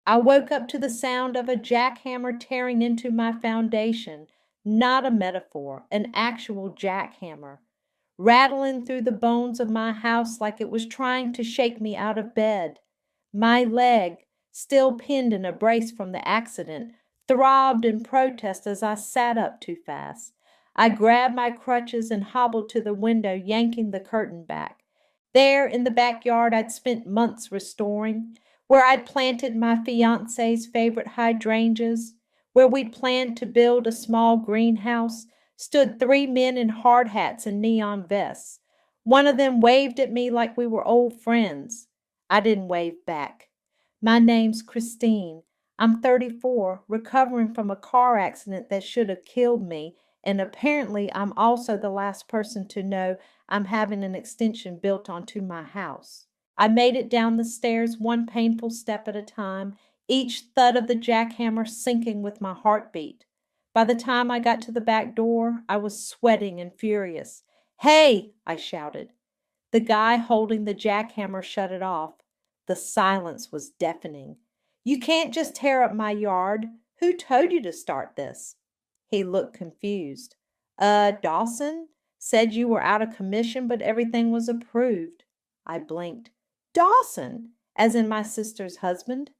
I woke up to the sound of a jackhammer tearing into my foundation, not a metaphor, an actual jackhammer, rattling through the bones of my house like it was trying to shake me out of bed. My leg, still pinned in a brace from the accident, throbbed in protest as I sat up too fast. I grabbed my crutches and hobbled to the window, yanking the curtain back. There in the backyard I'd spent months restoring, where I'd planted my fiancé's favorite hydrangeas, where we'd planned to build a small greenhouse, stood three men in hard hats and neon vests. One of them waved at me like we were old friends. I didn't wave back. My name's Christine. I'm 34, recovering from a car accident that should have killed me, and apparently I'm also the last person to know I'm having an extension built onto my house. I made it down the stairs one painful step at a time, each thud of the jackhammer syncing with my heartbeat. By the time I got to the back door, I was sweating and furious. "Hey!" I shouted. The guy holding the jackhammer shut it off. The silence was deafening. "You can't just tear up my yard. Who told you to start this?" He looked confused. Dawson said you were out of commission, but everything was approved." I blinked. "Dawson? As in my sister's husband?"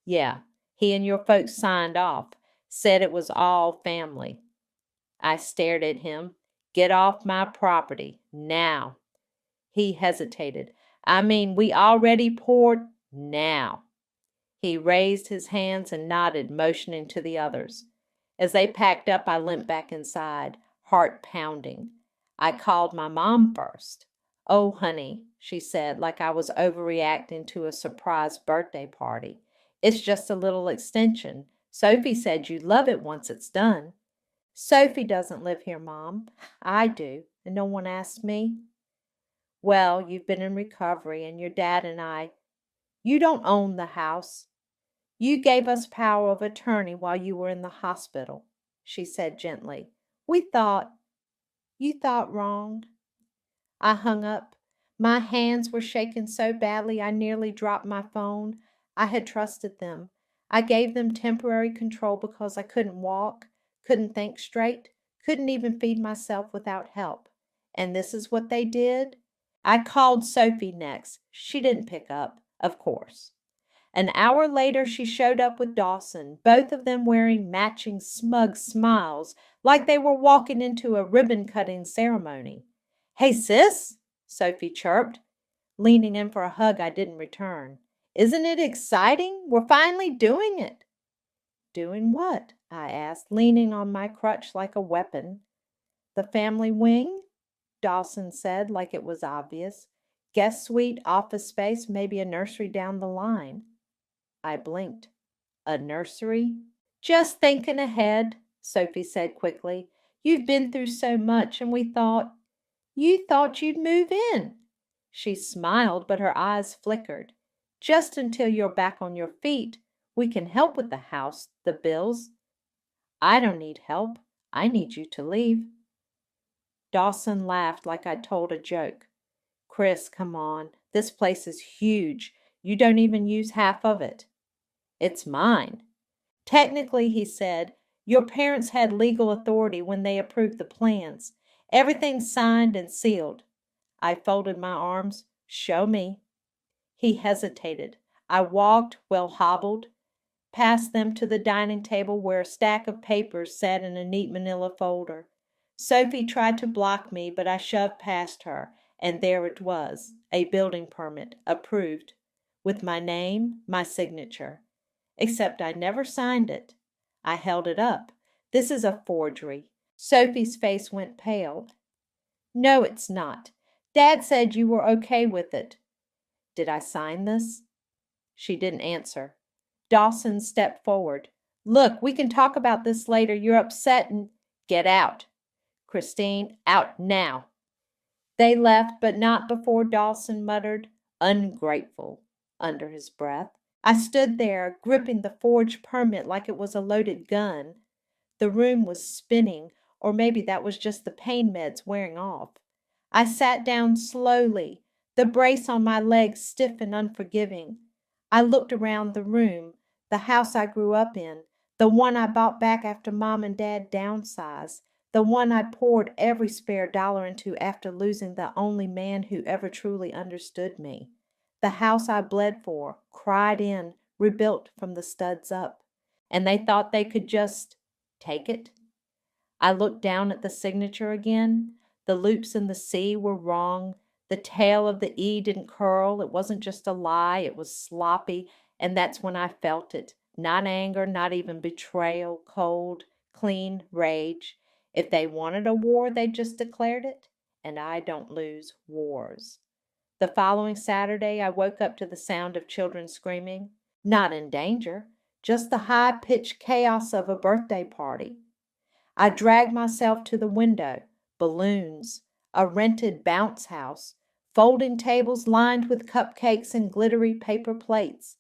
"Yeah, he and your folks signed off. Said it was all family." I stared at him. "Get off my property. Now." He hesitated. "I mean, we already poured—" "Now." He raised his hands and nodded, motioning to the others. As they packed up, I limped back inside, heart pounding. I called my mom first. "Oh, honey," she said, like I was overreacting to a surprise birthday party. "It's just a little extension. Sophie said you'd love it once it's done." "Sophie doesn't live here, Mom. I do, and no one asked me." "Well, you've been in recovery, and your dad and I—" "You don't own the house. You gave us power of attorney while you were in the hospital," she said gently. "We thought—" "You thought wrong." I hung up. My hands were shaking so badly I nearly dropped my phone. I had trusted them. I gave them temporary control because I couldn't walk, couldn't think straight, couldn't even feed myself without help. And this is what they did? I called Sophie next. She didn't pick up, of course. An hour later she showed up with Dawson, both of them wearing matching smug smiles, like they were walking into a ribbon-cutting ceremony. "Hey, sis," Sophie chirped, leaning in for a hug I didn't return. "Isn't it exciting? We're finally doing it." "Doing what?" I asked, leaning on my crutch like a weapon. "The family wing," Dawson said, like it was obvious. "Guest suite, office space, maybe a nursery down the line." I blinked. "A nursery?" "Just thinking ahead," Sophie said quickly. "You've been through so much, and we thought—" "You thought you'd move in." She smiled, but her eyes flickered. "Just until you're back on your feet. We can help with the house, the bills." "I don't need help. I need you to leave." Dawson laughed like I'd told a joke. "Chris, come on. This place is huge. You don't even use half of it." "It's mine." "Technically," he said, "your parents had legal authority when they approved the plans. Everything's signed and sealed." I folded my arms. "Show me." He hesitated. I walked, well hobbled, past them to the dining table where a stack of papers sat in a neat manila folder. Sophie tried to block me, but I shoved past her, and there it was, a building permit, approved, with my name, my signature. Except I never signed it. I held it up. "This is a forgery." Sophie's face went pale. "No, it's not. Dad said you were okay with it." "Did I sign this?" She didn't answer. Dawson stepped forward. "Look, we can talk about this later. You're upset and—" "Get out. Christine, out now." They left, but not before Dawson muttered, "Ungrateful," under his breath. I stood there, gripping the forged permit like it was a loaded gun. The room was spinning, or maybe that was just the pain meds wearing off. I sat down slowly, the brace on my leg stiff and unforgiving. I looked around the room. the house I grew up in, the one I bought back after Mom and Dad downsized, the one I poured every spare dollar into after losing the only man who ever truly understood me. The house I bled for, cried in, rebuilt from the studs up. And they thought they could just take it? I looked down at the signature again. The loops in the C were wrong. The tail of the E didn't curl. It wasn't just a lie. It was sloppy. And that's when I felt it. Not anger, not even betrayal, cold, clean rage. If they wanted a war, they just declared it. And I don't lose wars. The following Saturday, I woke up to the sound of children screaming. Not in danger, just the high-pitched chaos of a birthday party. I dragged myself to the window. Balloons, a rented bounce house, folding tables lined with cupcakes and glittery paper plates.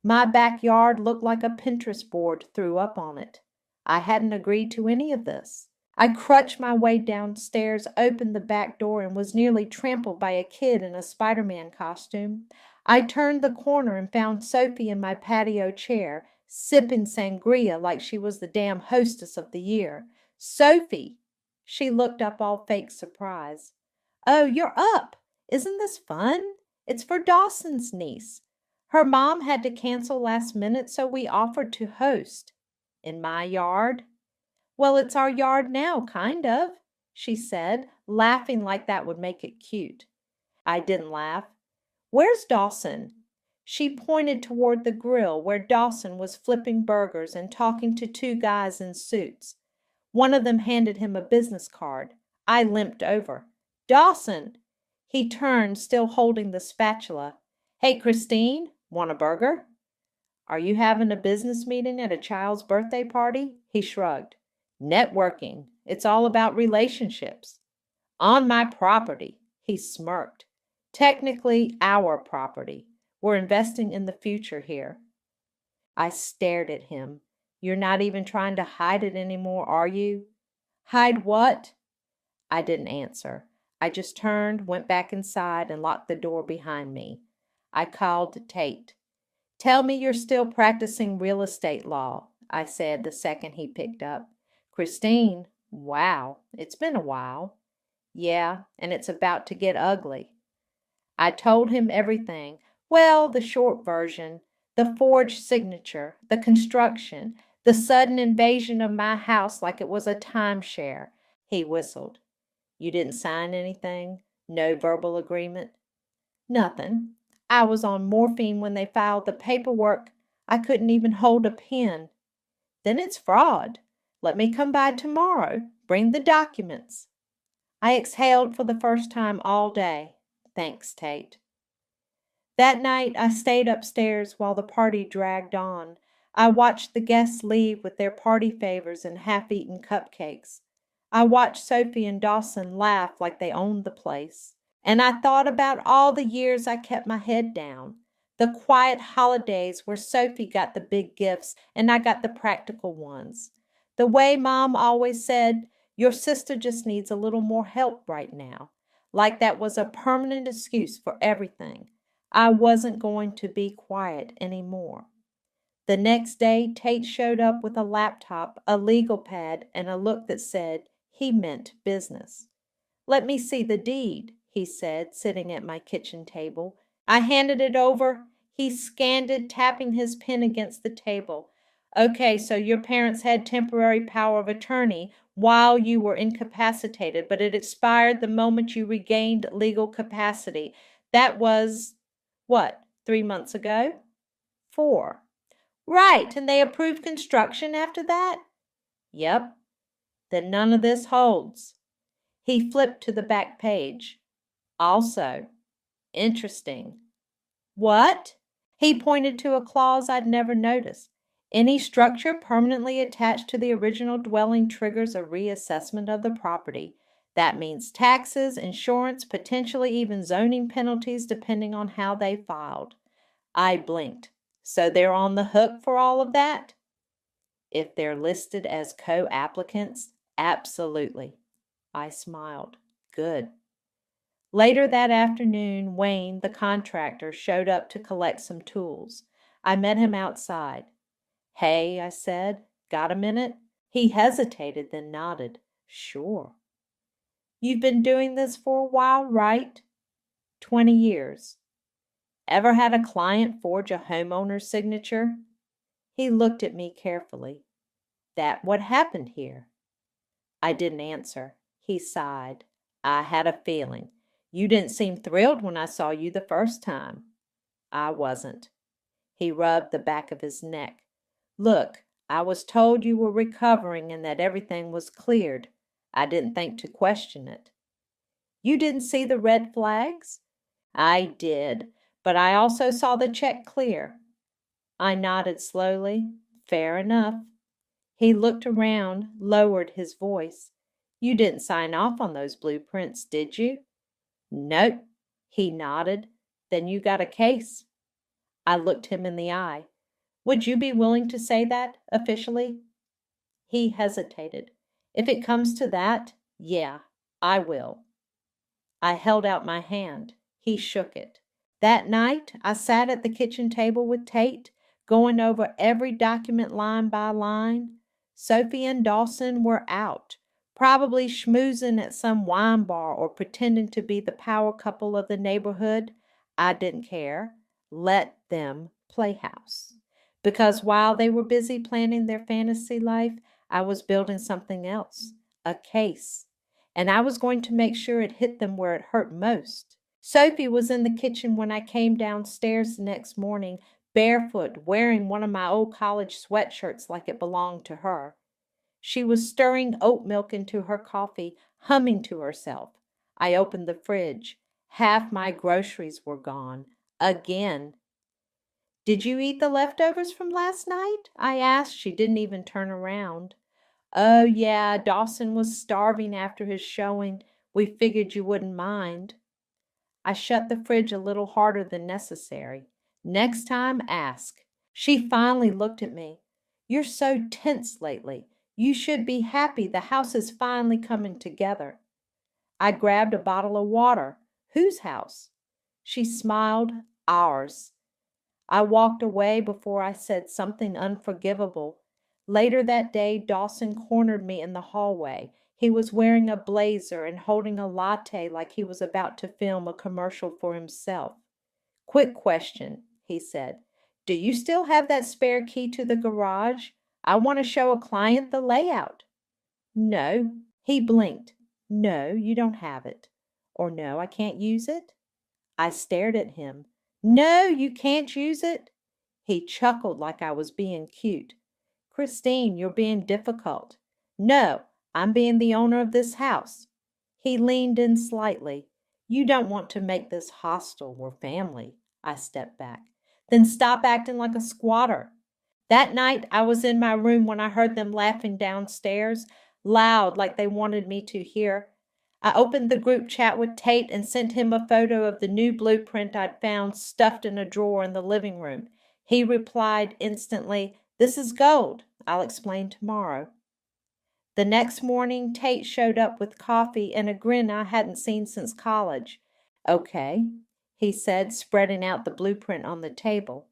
My backyard looked like a Pinterest board threw up on it. I hadn't agreed to any of this. I crutched my way downstairs, opened the back door, and was nearly trampled by a kid in a Spider-Man costume. I turned the corner and found Sophie in my patio chair, sipping sangria like she was the damn hostess of the year. Sophie! She looked up all fake surprise. Oh, you're up! Isn't this fun? It's for Dawson's niece. Her mom had to cancel last minute, so we offered to host. In my yard? Well, it's our yard now, kind of, she said, laughing like that would make it cute. I didn't laugh. Where's Dawson? She pointed toward the grill where Dawson was flipping burgers and talking to two guys in suits. One of them handed him a business card. I limped over. Dawson! He turned, still holding the spatula. Hey, Christine, want a burger? Are you having a business meeting at a child's birthday party? He shrugged. Networking. It's all about relationships. On my property. He smirked. Technically, our property. We're investing in the future here. I stared at him. You're not even trying to hide it anymore, are you? Hide what? I didn't answer. I just turned, went back inside, and locked the door behind me. I called Tate. Tell me you're still practicing real estate law, I said the second he picked up. Christine, wow, it's been a while. Yeah, and it's about to get ugly. I told him everything. Well, the short version, the forged signature, the construction, the sudden invasion of my house like it was a timeshare. He whistled. You didn't sign anything? No verbal agreement? Nothing. I was on morphine when they filed the paperwork. I couldn't even hold a pen. Then it's fraud. Let me come by tomorrow. Bring the documents. I exhaled for the first time all day. Thanks, Tate. That night I stayed upstairs while the party dragged on. I watched the guests leave with their party favors and half-eaten cupcakes. I watched Sophie and Dawson laugh like they owned the place. And I thought about all the years I kept my head down. The quiet holidays where Sophie got the big gifts and I got the practical ones. The way Mom always said, your sister just needs a little more help right now. Like that was a permanent excuse for everything. I wasn't going to be quiet anymore. The next day, Tate showed up with a laptop, a legal pad, and a look that said he meant business. Let me see the deed, he said, sitting at my kitchen table. I handed it over. He scanned it, tapping his pen against the table. Okay, so your parents had temporary power of attorney while you were incapacitated, but it expired the moment you regained legal capacity. That was, what, 3 months ago? 4. Right, and they approved construction after that? Yep. Then none of this holds. He flipped to the back page. Also, interesting. What? He pointed to a clause I'd never noticed. Any structure permanently attached to the original dwelling triggers a reassessment of the property. That means taxes, insurance, potentially even zoning penalties depending on how they filed. I blinked. So they're on the hook for all of that? If they're listed as co-applicants, absolutely. I smiled. Good. Later that afternoon, Wayne, the contractor, showed up to collect some tools. I met him outside. Hey, I said, got a minute? He hesitated, then nodded. Sure. You've been doing this for a while, right? 20 years. Ever had a client forge a homeowner's signature? He looked at me carefully. That what happened here? I didn't answer. He sighed. I had a feeling. You didn't seem thrilled when I saw you the first time. I wasn't. He rubbed the back of his neck. Look, I was told you were recovering and that everything was cleared. I didn't think to question it. You didn't see the red flags? I did, but I also saw the check clear. I nodded slowly. Fair enough. He looked around, lowered his voice. You didn't sign off on those blueprints, did you? Nope. He nodded. Then you got a case. I looked him in the eye. Would you be willing to say that officially? He hesitated. If it comes to that, yeah, I will. I held out my hand. He shook it. That night, I sat at the kitchen table with Tate, going over every document line by line. Sophie and Dawson were out, probably schmoozing at some wine bar or pretending to be the power couple of the neighborhood. I didn't care. Let them play house. Because while they were busy planning their fantasy life, I was building something else, a case. And I was going to make sure it hit them where it hurt most. Sophie was in the kitchen when I came downstairs the next morning, barefoot, wearing one of my old college sweatshirts like it belonged to her. She was stirring oat milk into her coffee, humming to herself. I opened the fridge. Half my groceries were gone. Again. Did you eat the leftovers from last night? I asked. She didn't even turn around. Oh, yeah, Dawson was starving after his showing. We figured you wouldn't mind. I shut the fridge a little harder than necessary. Next time, ask. She finally looked at me. You're so tense lately. You should be happy the house is finally coming together. I grabbed a bottle of water. Whose house? She smiled. Ours. I walked away before I said something unforgivable. Later that day, Dawson cornered me in the hallway. He was wearing a blazer and holding a latte like he was about to film a commercial for himself. Quick question, he said. Do you still have that spare key to the garage? I want to show a client the layout. No. He blinked. No, you don't have it. Or no, I can't use it? I stared at him. No, you can't use it? He chuckled like I was being cute. Christine, you're being difficult. No, I'm being the owner of this house. He leaned in slightly. You don't want to make this hostile. We're family. I stepped back. Then stop acting like a squatter. That night I was in my room when I heard them laughing downstairs, loud like they wanted me to hear. I opened the group chat with Tate and sent him a photo of the new blueprint I'd found stuffed in a drawer in the living room. He replied instantly, This is gold. I'll explain tomorrow. The next morning, Tate showed up with coffee and a grin I hadn't seen since college. Okay, he said, spreading out the blueprint on the table.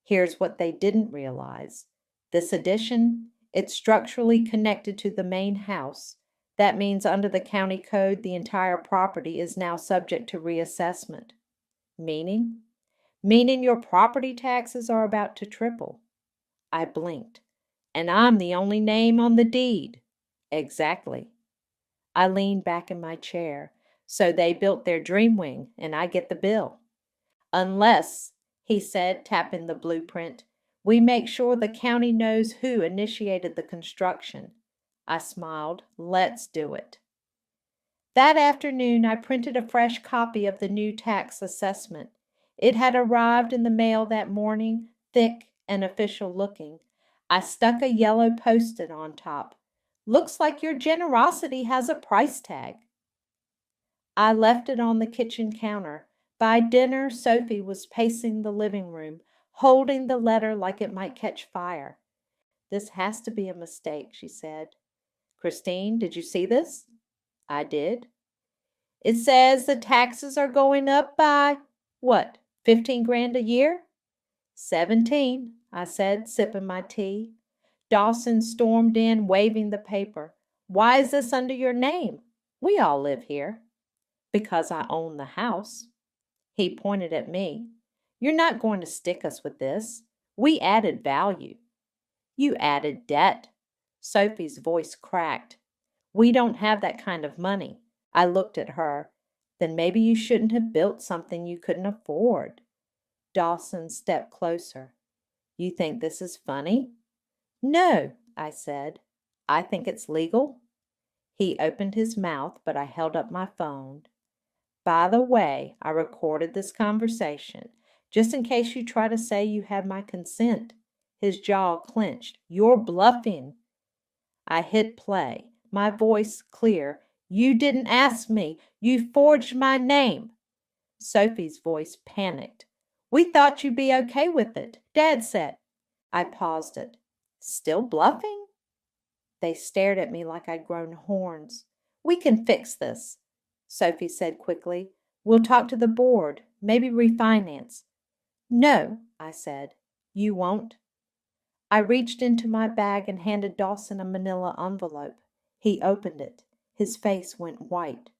Here's what they didn't realize. This addition, it's structurally connected to the main house. That means under the county code, the entire property is now subject to reassessment. Meaning? Meaning your property taxes are about to triple. I blinked. And I'm the only name on the deed. Exactly. I leaned back in my chair. So they built their dream wing, and I get the bill. Unless, he said, tapping the blueprint, we make sure the county knows who initiated the construction. I smiled. Let's do it. That afternoon, I printed a fresh copy of the new tax assessment. It had arrived in the mail that morning, thick and official looking. I stuck a yellow post-it on top. Looks like your generosity has a price tag. I left it on the kitchen counter. By dinner, Sophie was pacing the living room, holding the letter like it might catch fire. This has to be a mistake, she said. Christine, did you see this? I did. It says the taxes are going up by, what, 15 grand a year? 17. I said, sipping my tea. Dawson stormed in, waving the paper. Why is this under your name? We all live here. Because I own the house. He pointed at me. You're not going to stick us with this. We added value. You added debt. Sophie's voice cracked. We don't have that kind of money. I looked at her. Then maybe you shouldn't have built something you couldn't afford. Dawson stepped closer. You think this is funny? No, I said. I think it's legal. He opened his mouth, but I held up my phone. By the way, I recorded this conversation, just in case you try to say you had my consent. His jaw clenched. You're bluffing. I hit play, my voice clear. You didn't ask me. You forged my name. Sophie's voice panicked. We thought you'd be okay with it. Dad said. I paused it. Still bluffing? They stared at me like I'd grown horns. We can fix this, Sophie said quickly. We'll talk to the board, maybe refinance. No, I said. You won't? I reached into my bag and handed Dawson a manila envelope. He opened it. His face went white.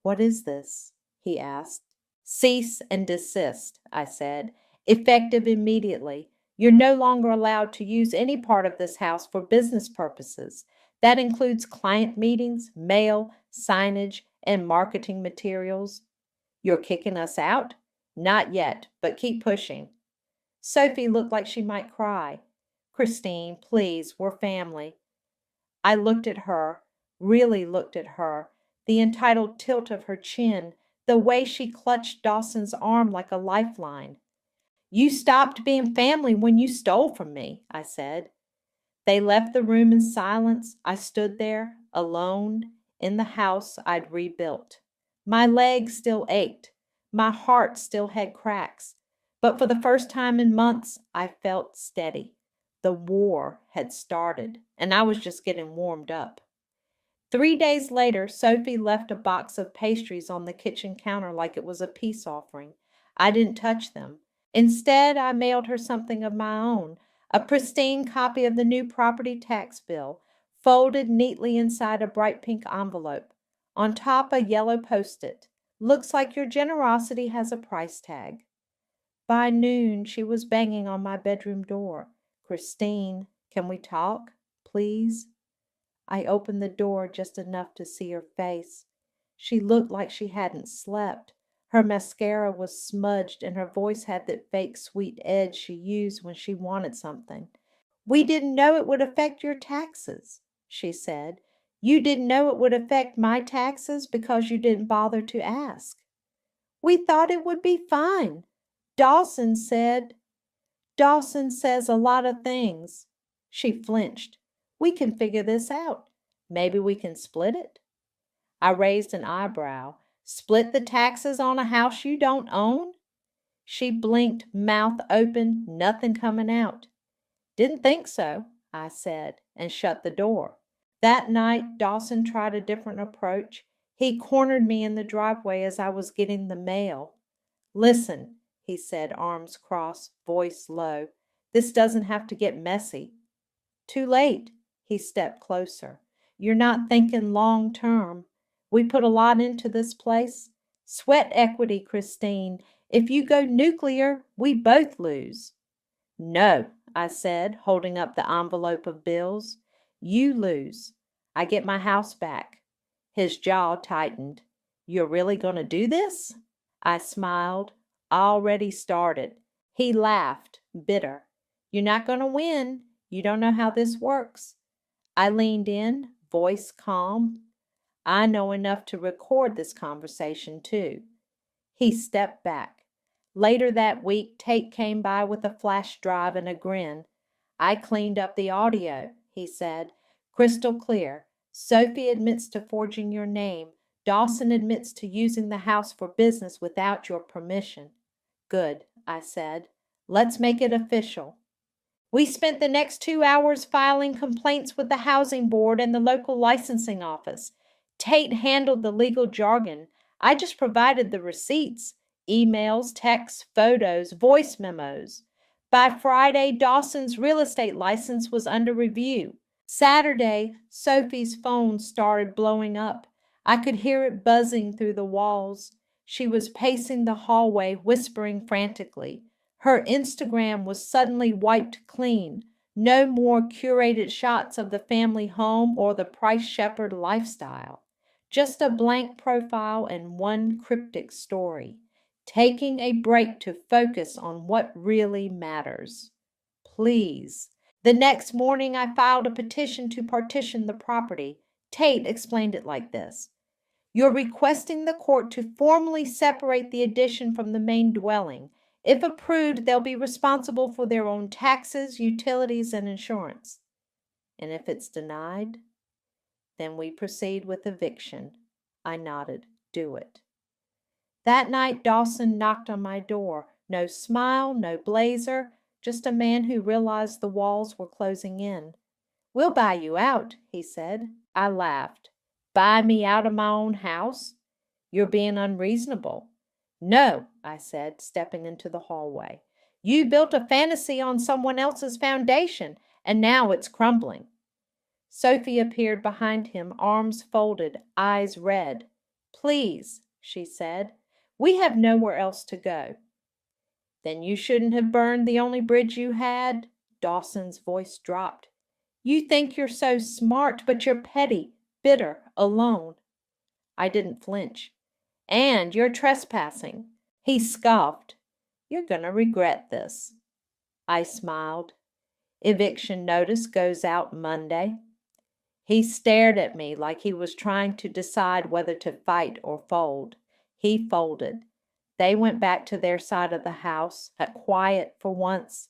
What is this? He asked. Cease and desist, I said. Effective immediately. You're no longer allowed to use any part of this house for business purposes. That includes client meetings, mail, signage, and marketing materials. You're kicking us out? Not yet, but keep pushing. Sophie looked like she might cry. Christine, please, we're family. I looked at her, really looked at her, the entitled tilt of her chin, the way she clutched Dawson's arm like a lifeline. You stopped being family when you stole from me, I said. They left the room in silence. I stood there, alone, in the house I'd rebuilt. My legs still ached. My heart still had cracks. But for the first time in months, I felt steady. The war had started, and I was just getting warmed up. 3 days later, Sophie left a box of pastries on the kitchen counter like it was a peace offering. I didn't touch them. Instead, I mailed her something of my own, a pristine copy of the new property tax bill, folded neatly inside a bright pink envelope. On top, a yellow post-it. Looks like your generosity has a price tag. By noon, she was banging on my bedroom door. Christine, can we talk, please? I opened the door just enough to see her face. She looked like she hadn't slept. Her mascara was smudged and her voice had that fake sweet edge she used when she wanted something. We didn't know it would affect your taxes, she said. You didn't know it would affect my taxes because you didn't bother to ask. We thought it would be fine. Dawson says a lot of things. She flinched. We can figure this out. Maybe we can split it? I raised an eyebrow. Split the taxes on a house you don't own? She blinked, mouth open, nothing coming out. Didn't think so, I said, and shut the door. That night, Dawson tried a different approach. He cornered me in the driveway as I was getting the mail. Listen, he said, arms crossed, voice low. This doesn't have to get messy. Too late. He stepped closer. You're not thinking long term. We put a lot into this place. Sweat equity, Christine. If you go nuclear, we both lose. No, I said, holding up the envelope of bills. You lose. I get my house back. His jaw tightened. You're really going to do this? I smiled. Already started. He laughed, bitter. You're not going to win. You don't know how this works. I leaned in, voice calm. I know enough to record this conversation, too. He stepped back. Later that week, Tate came by with a flash drive and a grin. I cleaned up the audio, he said. Crystal clear. Sophie admits to forging your name. Dawson admits to using the house for business without your permission. Good, I said. Let's make it official. We spent the next 2 hours filing complaints with the housing board and the local licensing office. Tate handled the legal jargon. I just provided the receipts, emails, texts, photos, voice memos. By Friday, Dawson's real estate license was under review. Saturday, Sophie's phone started blowing up. I could hear it buzzing through the walls. She was pacing the hallway, whispering frantically. Her Instagram was suddenly wiped clean. No more curated shots of the family home or the Price Shepherd lifestyle. Just a blank profile and one cryptic story. Taking a break to focus on what really matters. Please. The next morning, I filed a petition to partition the property. Tate explained it like this. You're requesting the court to formally separate the addition from the main dwelling. If approved, they'll be responsible for their own taxes, utilities, and insurance. And if it's denied, then we proceed with eviction. I nodded. Do it. That night, Dawson knocked on my door. No smile, no blazer, just a man who realized the walls were closing in. We'll buy you out, he said. I laughed. Buy me out of my own house? You're being unreasonable. No, I said, stepping into the hallway. You built a fantasy on someone else's foundation, and now it's crumbling. Sophie appeared behind him, arms folded, eyes red. Please, she said. We have nowhere else to go. Then you shouldn't have burned the only bridge you had. Dawson's voice dropped. You think you're so smart, but you're petty, bitter, alone. I didn't flinch. And you're trespassing. He scoffed. You're going to regret this. I smiled. Eviction notice goes out Monday. He stared at me like he was trying to decide whether to fight or fold. He folded. They went back to their side of the house, quiet for once.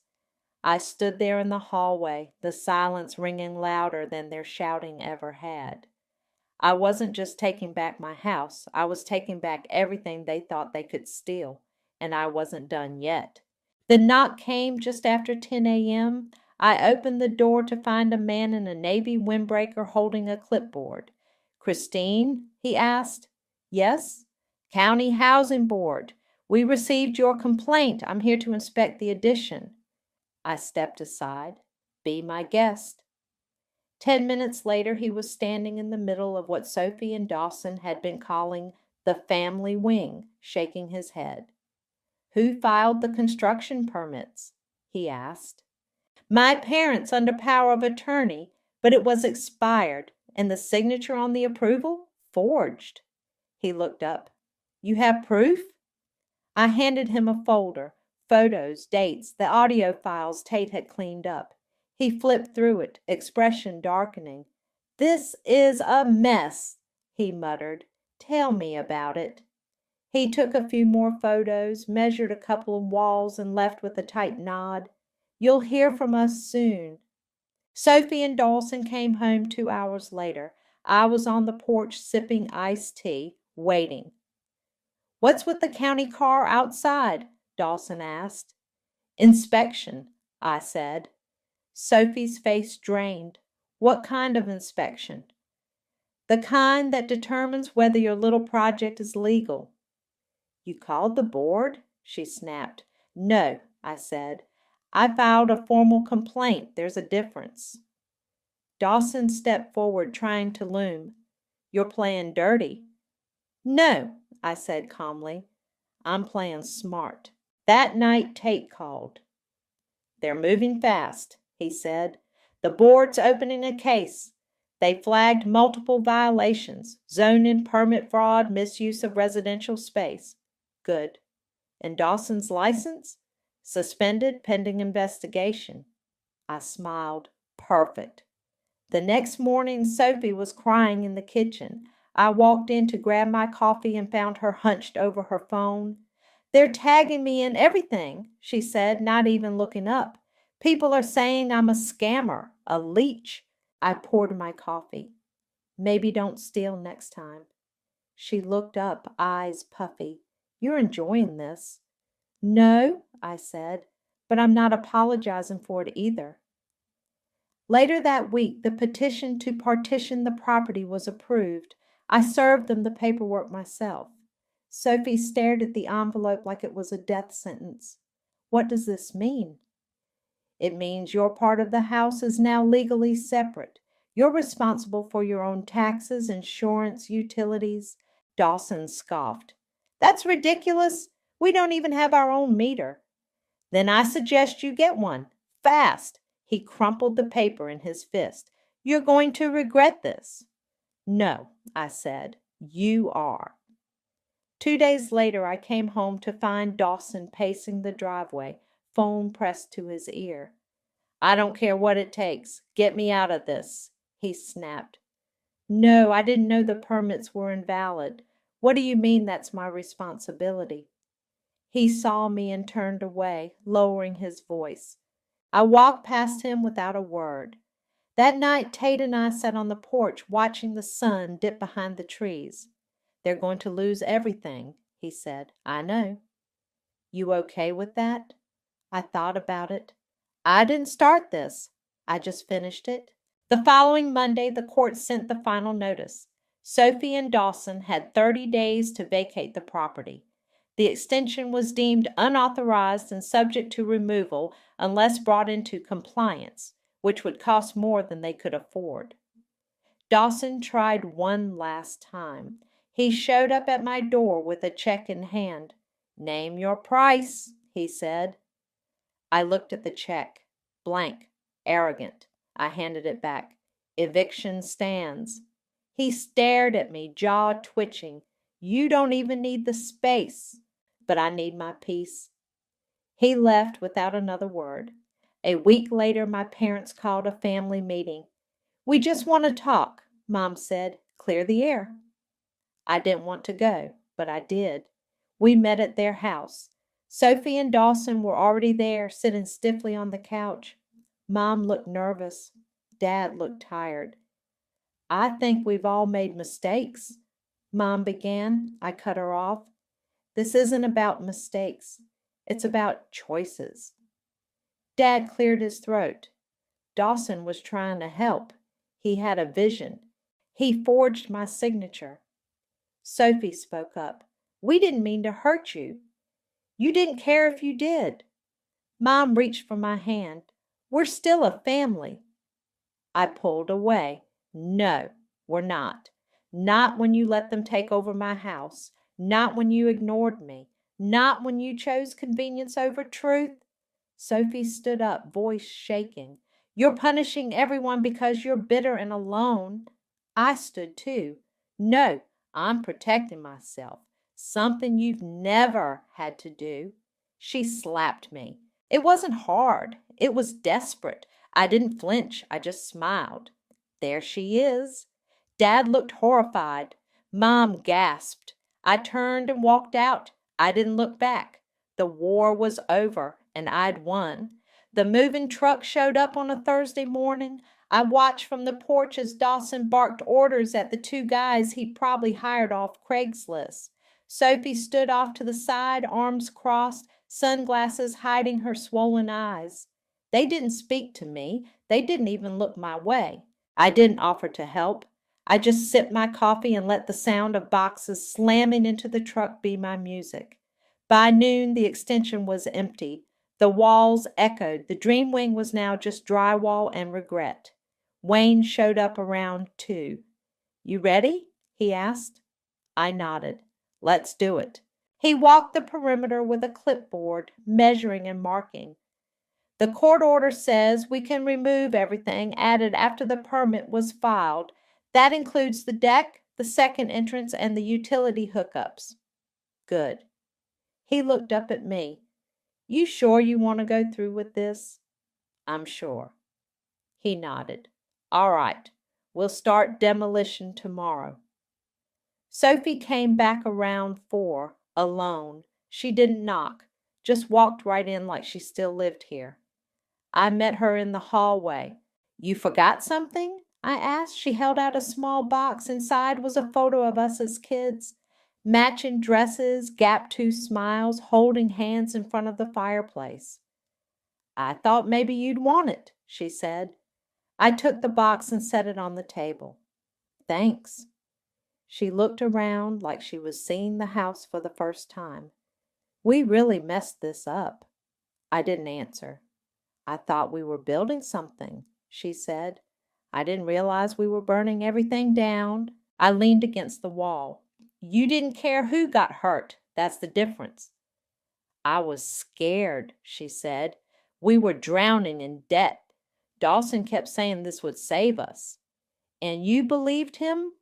I stood there in the hallway, the silence ringing louder than their shouting ever had. I wasn't just taking back my house. I was taking back everything they thought they could steal, and I wasn't done yet. The knock came just after 10 a.m. I opened the door to find a man in a navy windbreaker holding a clipboard. Christine? He asked. Yes? County Housing Board. We received your complaint. I'm here to inspect the addition. I stepped aside. Be my guest. 10 minutes later, he was standing in the middle of what Sophie and Dawson had been calling the family wing, shaking his head. Who filed the construction permits? He asked. My parents under power of attorney, but it was expired, and the signature on the approval? Forged. He looked up. You have proof? I handed him a folder, photos, dates, the audio files Tate had cleaned up. He flipped through it, expression darkening. This is a mess, he muttered. Tell me about it. He took a few more photos, measured a couple of walls, and left with a tight nod. You'll hear from us soon. Sophie and Dawson came home 2 hours later. I was on the porch sipping iced tea, waiting. What's with the county car outside? Dawson asked. Inspection, I said. Sophie's face drained. What kind of inspection? The kind that determines whether your little project is legal. You called the board? She snapped. No, I said. I filed a formal complaint. There's a difference. Dawson stepped forward, trying to loom. You're playing dirty. No, I said calmly. I'm playing smart. That night, Tate called. They're moving fast, he said. The board's opening a case. They flagged multiple violations, zoning, permit fraud, misuse of residential space. Good. And Dawson's license? Suspended pending investigation. I smiled. Perfect. The next morning, Sophie was crying in the kitchen. I walked in to grab my coffee and found her hunched over her phone. They're tagging me in everything, she said, not even looking up. People are saying I'm a scammer, a leech. I poured my coffee. Maybe don't steal next time. She looked up, eyes puffy. You're enjoying this. No, I said, but I'm not apologizing for it either. Later that week, the petition to partition the property was approved. I served them the paperwork myself. Sophie stared at the envelope like it was a death sentence. What does this mean? It means your part of the house is now legally separate. You're responsible for your own taxes, insurance, utilities. Dawson scoffed. That's ridiculous. We don't even have our own meter. Then I suggest you get one. Fast. He crumpled the paper in his fist. You're going to regret this. No, I said. You are. 2 days later, I came home to find Dawson pacing the driveway, phone pressed to his ear. I don't care what it takes. Get me out of this, he snapped. No, I didn't know the permits were invalid. What do you mean that's my responsibility? He saw me and turned away, lowering his voice. I walked past him without a word. That night, Tate and I sat on the porch watching the sun dip behind the trees. They're going to lose everything, he said. I know. You okay with that? I thought about it. I didn't start this. I just finished it. The following Monday, the court sent the final notice. Sophie and Dawson had 30 days to vacate the property. The extension was deemed unauthorized and subject to removal unless brought into compliance, which would cost more than they could afford. Dawson tried one last time. He showed up at my door with a check in hand. Name your price, he said. I looked at the check. Blank. Arrogant. I handed it back. Eviction stands. He stared at me, jaw twitching. You don't even need the space. But I need my peace. He left without another word. A week later, my parents called a family meeting. We just want to talk, Mom said. Clear the air. I didn't want to go, but I did. We met at their house. Sophie and Dawson were already there, sitting stiffly on the couch. Mom looked nervous. Dad looked tired. I think we've all made mistakes, Mom began. I cut her off. This isn't about mistakes. It's about choices. Dad cleared his throat. Dawson was trying to help. He had a vision. He forged my signature. Sophie spoke up. We didn't mean to hurt you. You didn't care if you did. Mom reached for my hand. We're still a family. I pulled away. No, we're not. Not when you let them take over my house. Not when you ignored me. Not when you chose convenience over truth. Sophie stood up, voice shaking. You're punishing everyone because you're bitter and alone. I stood too. No, I'm protecting myself. Something you've never had to do. She slapped me. It wasn't hard. It was desperate. I didn't flinch. I just smiled. There she is. Dad looked horrified. Mom gasped. I turned and walked out. I didn't look back. The war was over, and I'd won. The moving truck showed up on a Thursday morning. I watched from the porch as Dawson barked orders at the two guys he'd probably hired off Craigslist. Sophie stood off to the side, arms crossed, sunglasses hiding her swollen eyes. They didn't speak to me. They didn't even look my way. I didn't offer to help. I just sipped my coffee and let the sound of boxes slamming into the truck be my music. By noon, the extension was empty. The walls echoed. The Dreamwing was now just drywall and regret. Wayne showed up around 2. You ready? He asked. I nodded. Let's do it. He walked the perimeter with a clipboard, measuring and marking. The court order says we can remove everything added after the permit was filed. That includes the deck, the second entrance, and the utility hookups. Good. He looked up at me. You sure you want to go through with this? I'm sure. He nodded. All right. We'll start demolition tomorrow. Sophie came back around 4, alone. She didn't knock, just walked right in like she still lived here. I met her in the hallway. You forgot something? I asked. She held out a small box. Inside was a photo of us as kids. Matching dresses, gap-toothed smiles, holding hands in front of the fireplace. I thought maybe you'd want it, she said. I took the box and set it on the table. Thanks. She looked around like she was seeing the house for the first time. We really messed this up. I didn't answer. I thought we were building something, she said. I didn't realize we were burning everything down. I leaned against the wall. You didn't care who got hurt. That's the difference. I was scared, she said. We were drowning in debt. Dawson kept saying this would save us. And you believed him?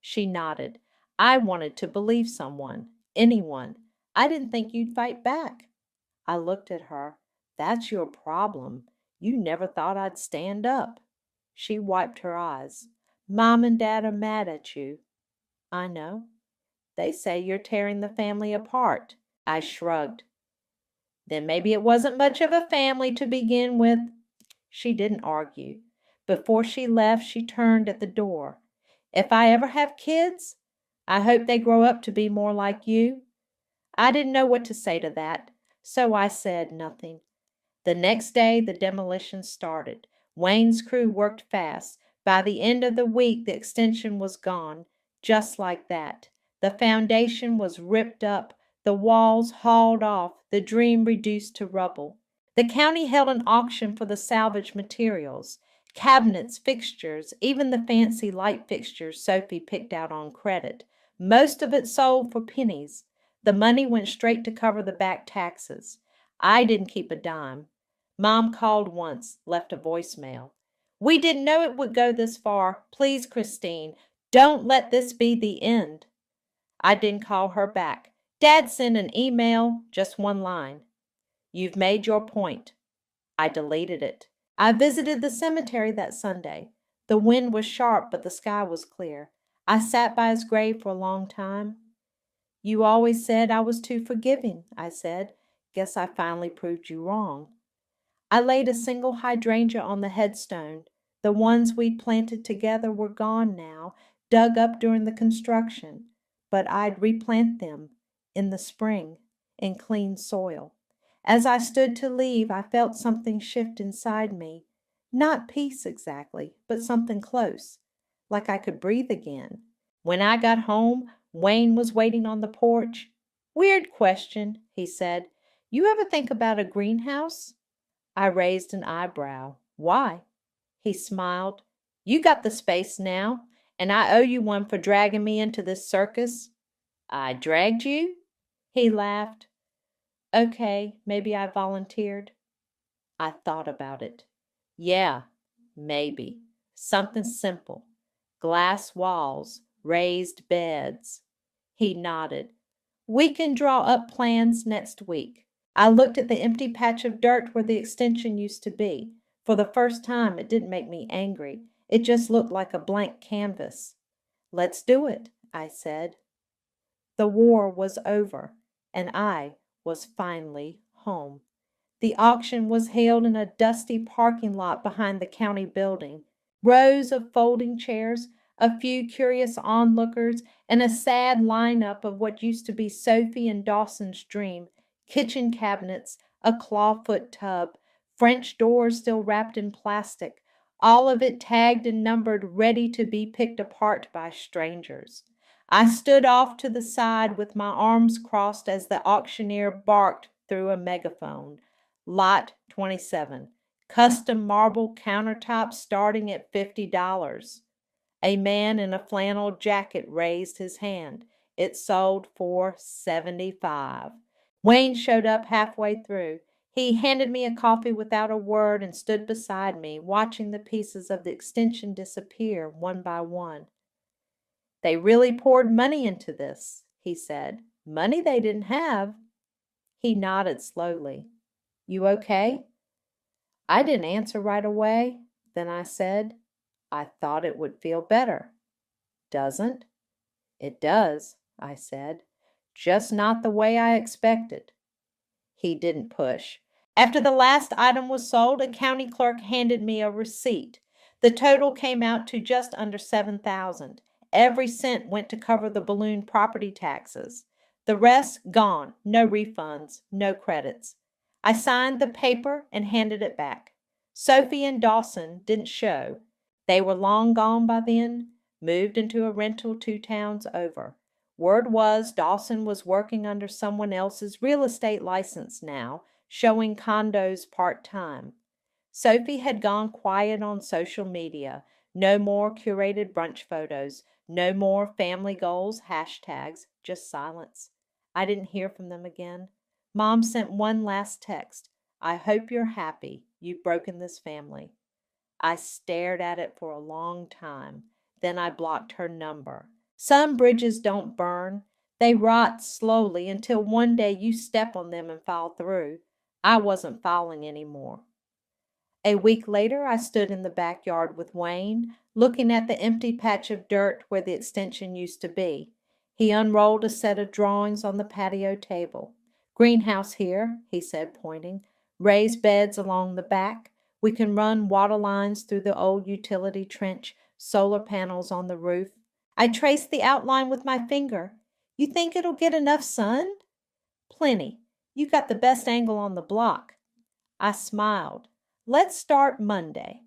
She nodded. I wanted to believe someone, anyone. I didn't think you'd fight back. I looked at her. That's your problem. You never thought I'd stand up. She wiped her eyes. Mom and Dad are mad at you. I know. They say you're tearing the family apart. I shrugged. Then maybe it wasn't much of a family to begin with. She didn't argue. Before she left, she turned at the door. If I ever have kids, I hope they grow up to be more like you. I didn't know what to say to that, so I said nothing. The next day, the demolition started. Wayne's crew worked fast. By the end of the week, the extension was gone, just like that. The foundation was ripped up, the walls hauled off, the dream reduced to rubble. The county held an auction for the salvaged materials. Cabinets, fixtures, even the fancy light fixtures Sophie picked out on credit. Most of it sold for pennies. The money went straight to cover the back taxes. I didn't keep a dime. Mom called once, left a voicemail. We didn't know it would go this far. Please, Christine, don't let this be the end. I didn't call her back. Dad sent an email, just one line. You've made your point. I deleted it. I visited the cemetery that Sunday. The wind was sharp, but the sky was clear. I sat by his grave for a long time. You always said I was too forgiving, I said. Guess I finally proved you wrong. I laid a single hydrangea on the headstone. The ones we'd planted together were gone now, dug up during the construction, but I'd replant them in the spring in clean soil. As I stood to leave, I felt something shift inside me. Not peace exactly, but something close, like I could breathe again. When I got home, Wayne was waiting on the porch. Weird question, he said. You ever think about a greenhouse? I raised an eyebrow. Why? He smiled. You got the space now, and I owe you one for dragging me into this circus. I dragged you? He laughed. Okay, maybe I volunteered. I thought about it. Yeah, maybe. Something simple. Glass walls, raised beds. He nodded. We can draw up plans next week. I looked at the empty patch of dirt where the extension used to be. For the first time, it didn't make me angry. It just looked like a blank canvas. Let's do it, I said. The war was over, and I was finally home. The auction was held in a dusty parking lot behind the county building. Rows of folding chairs, a few curious onlookers, and a sad lineup of what used to be Sophie and Dawson's dream. Kitchen cabinets, a clawfoot tub, French doors still wrapped in plastic, all of it tagged and numbered, ready to be picked apart by strangers. I stood off to the side with my arms crossed as the auctioneer barked through a megaphone. Lot 27. Custom marble countertops starting at $50. A man in a flannel jacket raised his hand. It sold for $75. Wayne showed up halfway through. He handed me a coffee without a word and stood beside me, watching the pieces of the extension disappear one by one. They really poured money into this, he said. Money they didn't have. He nodded slowly. You okay? I didn't answer right away. Then I said, I thought it would feel better. Doesn't? It does, I said. Just not the way I expected. He didn't push. After the last item was sold, a county clerk handed me a receipt. The total came out to just under $7,000. Every cent went to cover the balloon property taxes. The rest gone. No refunds, no credits. I signed the paper and handed it back. Sophie and Dawson didn't show. They were long gone by then, moved into a rental 2 towns over. Word was Dawson was working under someone else's real estate license now, showing condos part-time. Sophie had gone quiet on social media. No more curated brunch photos. No more family goals, hashtags, just silence. I didn't hear from them again. Mom sent one last text. I hope you're happy. You've broken this family. I stared at it for a long time. Then I blocked her number. Some bridges don't burn. They rot slowly until one day you step on them and fall through. I wasn't falling anymore. A week later, I stood in the backyard with Wayne, looking at the empty patch of dirt where the extension used to be. He unrolled a set of drawings on the patio table. Greenhouse here, he said, pointing. Raised beds along the back. We can run water lines through the old utility trench, solar panels on the roof. I traced the outline with my finger. You think it'll get enough sun? Plenty. You got the best angle on the block. I smiled. Let's start Monday.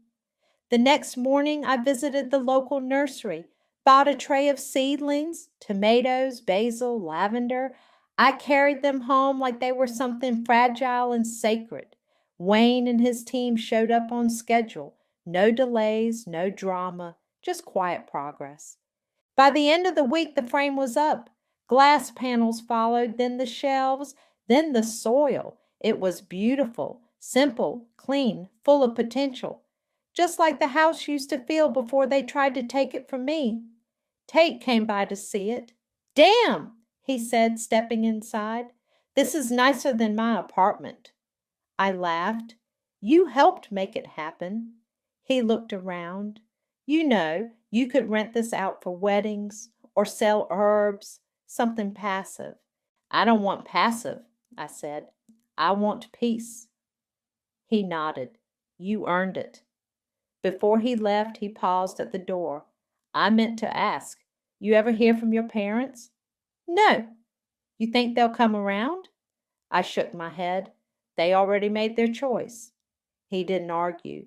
The next morning, I visited the local nursery, bought a tray of seedlings, tomatoes, basil, lavender. I carried them home like they were something fragile and sacred. Wayne and his team showed up on schedule. No delays, no drama, just quiet progress. By the end of the week, the frame was up. Glass panels followed, then the shelves, then the soil. It was beautiful, simple, clean, full of potential. Just like the house used to feel before they tried to take it from me. Tate came by to see it. Damn, he said, stepping inside. This is nicer than my apartment. I laughed. You helped make it happen. He looked around. You know, you could rent this out for weddings or sell herbs, something passive. I don't want passive, I said. I want peace. He nodded. You earned it. Before he left, he paused at the door. I meant to ask, you ever hear from your parents? No. You think they'll come around? I shook my head. They already made their choice. He didn't argue.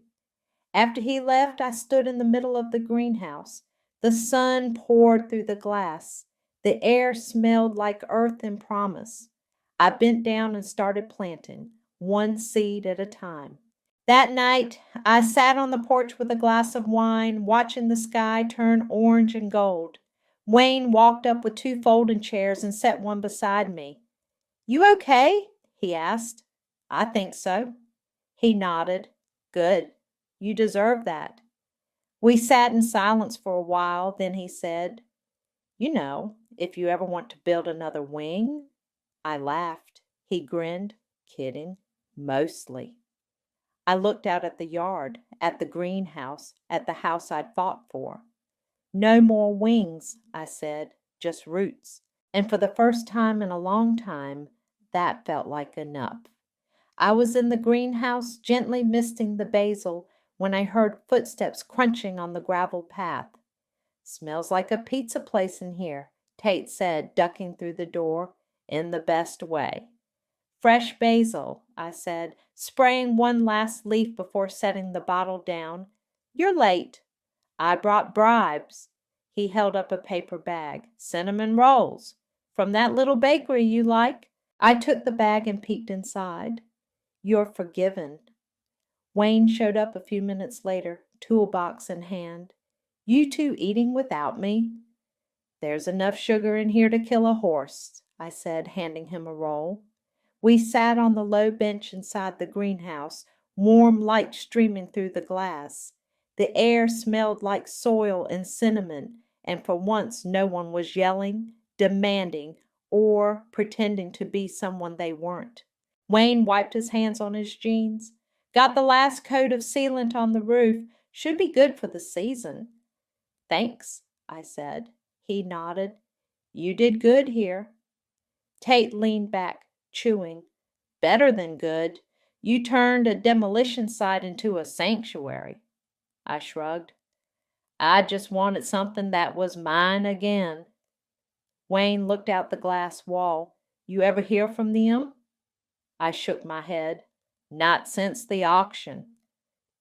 After he left, I stood in the middle of the greenhouse. The sun poured through the glass. The air smelled like earth and promise. I bent down and started planting, one seed at a time. That night, I sat on the porch with a glass of wine, watching the sky turn orange and gold. Wayne walked up with two folding chairs and set one beside me. You okay? He asked. I think so. He nodded. Good. You deserve that. We sat in silence for a while, then he said, You know, if you ever want to build another wing. I laughed. He grinned. Kidding. Mostly. I looked out at the yard, at the greenhouse, at the house I'd fought for. No more wings, I said, just roots. And for the first time in a long time, that felt like enough. I was in the greenhouse, gently misting the basil, when I heard footsteps crunching on the gravel path. Smells like a pizza place in here, Tate said, ducking through the door, in the best way. Fresh basil, I said, spraying one last leaf before setting the bottle down. You're late. I brought bribes. He held up a paper bag. Cinnamon rolls. From that little bakery you like. I took the bag and peeked inside. You're forgiven. Wayne showed up a few minutes later, toolbox in hand. You two eating without me? There's enough sugar in here to kill a horse, I said, handing him a roll. We sat on the low bench inside the greenhouse, warm light streaming through the glass. The air smelled like soil and cinnamon, and for once no one was yelling, demanding, or pretending to be someone they weren't. Wayne wiped his hands on his jeans. Got the last coat of sealant on the roof. Should be good for the season. Thanks, I said. He nodded. You did good here. Tate leaned back, chewing. Better than good. You turned a demolition site into a sanctuary. I shrugged. I just wanted something that was mine again. Wayne looked out the glass wall. You ever hear from them? I shook my head. Not since the auction.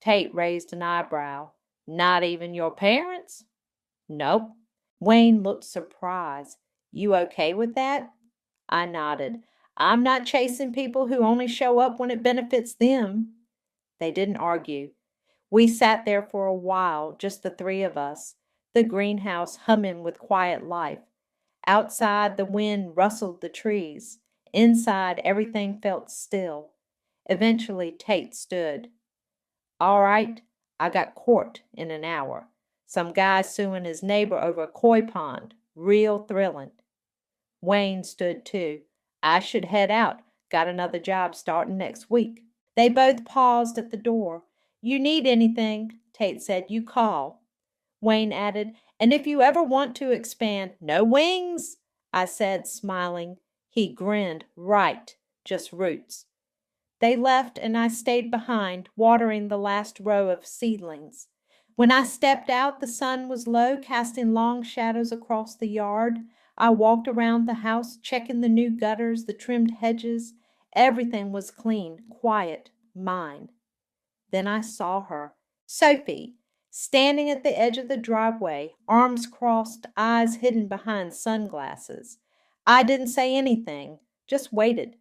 Tate raised an eyebrow. Not even your parents? Nope. Wayne looked surprised. You okay with that? I nodded. I'm not chasing people who only show up when it benefits them. They didn't argue. We sat there for a while, just the three of us, the greenhouse humming with quiet life. Outside, the wind rustled the trees. Inside, everything felt still. Eventually, Tate stood. All right, I got court in an hour. Some guy suing his neighbor over a koi pond. Real thrilling. Wayne stood too. I should head out. Got another job starting next week. They both paused at the door. You need anything, Tate said, you call. Wayne added, and if you ever want to expand, no wings, I said, smiling. He grinned, right, just roots. They left, and I stayed behind, watering the last row of seedlings. When I stepped out, the sun was low, casting long shadows across the yard. I walked around the house, checking the new gutters, the trimmed hedges. Everything was clean, quiet, mine. Then I saw her, Sophie, standing at the edge of the driveway, arms crossed, eyes hidden behind sunglasses. I didn't say anything, just waited.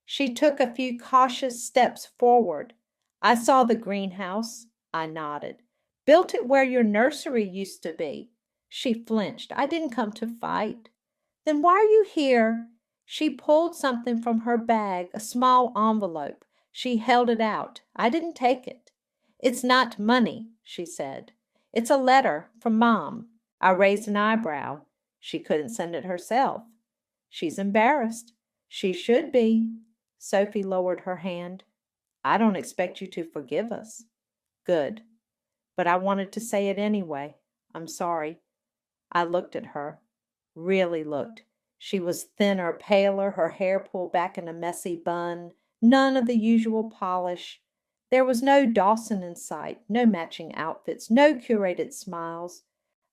She took a few cautious steps forward. I saw the greenhouse. I nodded. Built it where your nursery used to be. She flinched. I didn't come to fight. Then why are you here? She pulled something from her bag, a small envelope. She held it out. I didn't take it. It's not money, she said. It's a letter from Mom. I raised an eyebrow. She couldn't send it herself. She's embarrassed. She should be. Sophie lowered her hand. I don't expect you to forgive us. Good. But I wanted to say it anyway. I'm sorry. I looked at her. Really looked. She was thinner, paler, her hair pulled back in a messy bun, none of the usual polish. There was no Dawson in sight, no matching outfits, no curated smiles.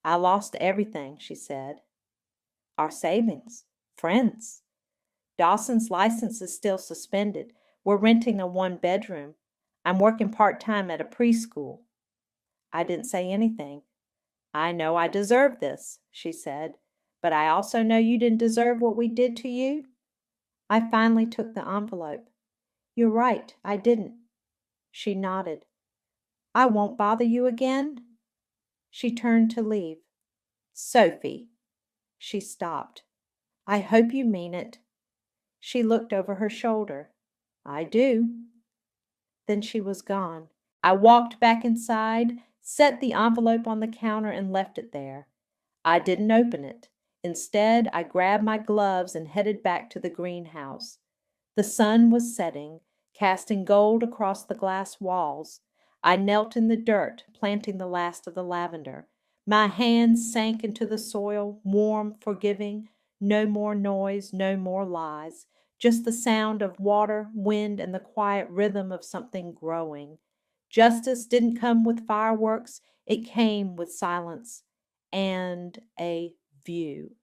I lost everything, she said. Our savings. Friends. Dawson's license is still suspended. We're renting a one-bedroom. I'm working part-time at a preschool. I didn't say anything. I know I deserve this, she said, but I also know you didn't deserve what we did to you. I finally took the envelope. You're right, I didn't. She nodded. I won't bother you again. She turned to leave. Sophie. She stopped. I hope you mean it. She looked over her shoulder. I do. Then she was gone. I walked back inside, set the envelope on the counter, and left it there. I didn't open it. Instead, I grabbed my gloves and headed back to the greenhouse. The sun was setting, casting gold across the glass walls. I knelt in the dirt, planting the last of the lavender. My hands sank into the soil, warm, forgiving. No more noise, no more lies. Just the sound of water, wind, and the quiet rhythm of something growing. Justice didn't come with fireworks. It came with silence and a view.